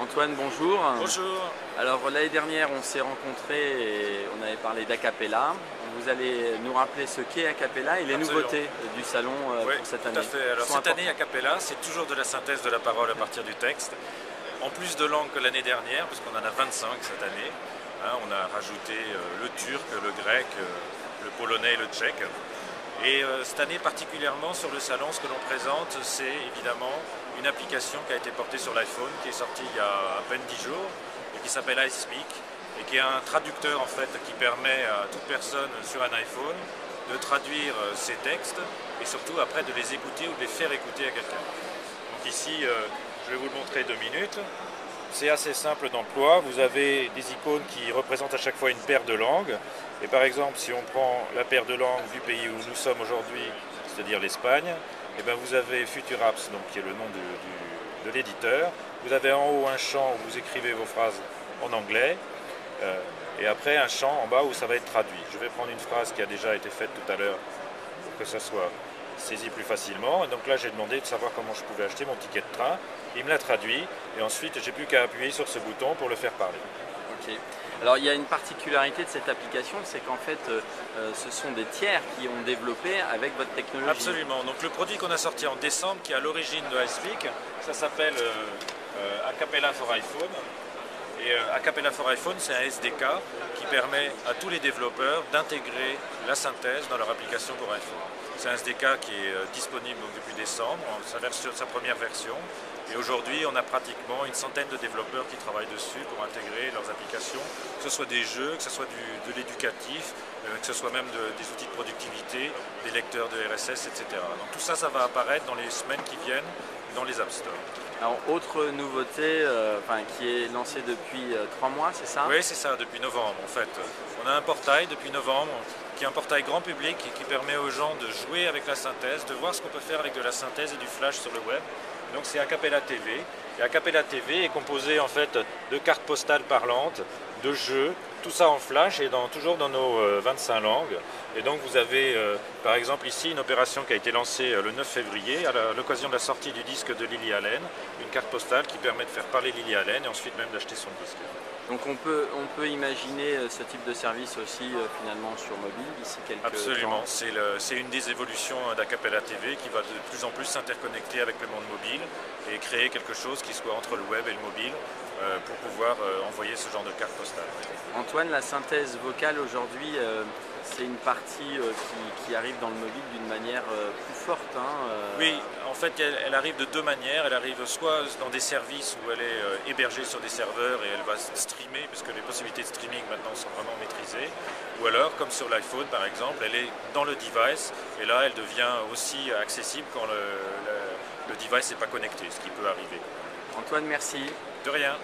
Antoine, bonjour. Bonjour. Alors l'année dernière, on s'est rencontrés et on avait parlé d'Acapella. Vous allez nous rappeler ce qu'est Acapella et les Absolument. nouveautés du salon Oui, pour cette tout année. à fait. Alors cette année, Acapella, c'est toujours de la synthèse de la parole à partir du texte. En plus de langues que l'année dernière, puisqu'on en a 25 cette année. On a rajouté le turc, le grec, le polonais et le tchèque. Et cette année particulièrement sur le salon, ce que l'on présente, c'est évidemment une application qui a été portée sur l'iPhone, qui est sortie il y a à peine 10 jours, et qui s'appelle iSpeak, et qui est un traducteur en fait qui permet à toute personne sur un iPhone de traduire ses textes, et surtout après de les écouter ou de les faire écouter à quelqu'un. Donc ici, je vais vous le montrer 2 minutes. C'est assez simple d'emploi, vous avez des icônes qui représentent à chaque fois une paire de langues. Et par exemple, si on prend la paire de langues du pays où nous sommes aujourd'hui, c'est-à-dire l'Espagne, et bien vous avez Futurapps, donc qui est le nom de l'éditeur. Vous avez en haut un champ où vous écrivez vos phrases en anglais, et après un champ en bas où ça va être traduit. Je vais prendre une phrase qui a déjà été faite tout à l'heure pour que ça soit saisi plus facilement. Et donc là, j'ai demandé de savoir comment je pouvais acheter mon ticket de train. Il me l'a traduit et ensuite, j'ai plus qu'à appuyer sur ce bouton pour le faire parler. Ok. Alors il y a une particularité de cette application, c'est qu'en fait, ce sont des tiers qui ont développé avec votre technologie. Absolument. Donc le produit qu'on a sorti en décembre, qui est à l'origine de iSpeak, ça s'appelle Acapella for iPhone. Et Acapella for iPhone, c'est un SDK qui permet à tous les développeurs d'intégrer la synthèse dans leur application pour iPhone. C'est un SDK qui est disponible donc depuis décembre, sa première version. Et aujourd'hui, on a pratiquement une centaine de développeurs qui travaillent dessus pour intégrer leurs applications, que ce soit des jeux, que ce soit de l'éducatif, que ce soit même des outils de productivité, des lecteurs de RSS, etc. Donc tout ça, ça va apparaître dans les semaines qui viennent dans les App Store. Alors autre nouveauté qui est lancée depuis 3 mois, c'est ça? Oui, c'est ça, depuis novembre en fait. On a un portail depuis novembre qui est un portail grand public et qui permet aux gens de jouer avec la synthèse, de voir ce qu'on peut faire avec de la synthèse et du flash sur le web. Donc c'est Acapella TV. Et Acapella TV est composé en fait de cartes postales parlantes, de jeux, tout ça en flash et toujours dans nos 25 langues. Et donc vous avez par exemple ici une opération qui a été lancée le 9 février à l'occasion de la sortie du disque de Lily Allen, une carte postale qui permet de faire parler Lily Allen et ensuite même d'acheter son disque. Donc on peut imaginer ce type de service aussi finalement sur mobile d'ici quelques temps. Absolument, c'est une des évolutions d'Acapella TV qui va de plus en plus s'interconnecter avec le monde mobile et créer quelque chose qui soit entre le web et le mobile pour pouvoir envoyer ce genre de carte postale. Antoine, la synthèse vocale aujourd'hui, c'est une partie qui arrive dans le mobile d'une manière plus forte. Oui, en fait elle arrive de 2 manières. Elle arrive soit dans des services où elle est hébergée sur des serveurs et elle va streamer, puisque les possibilités de streaming maintenant sont vraiment maîtrisées. Ou alors, comme sur l'iPhone par exemple, elle est dans le device et là elle devient aussi accessible quand le device n'est pas connecté, ce qui peut arriver. Antoine, merci. De rien.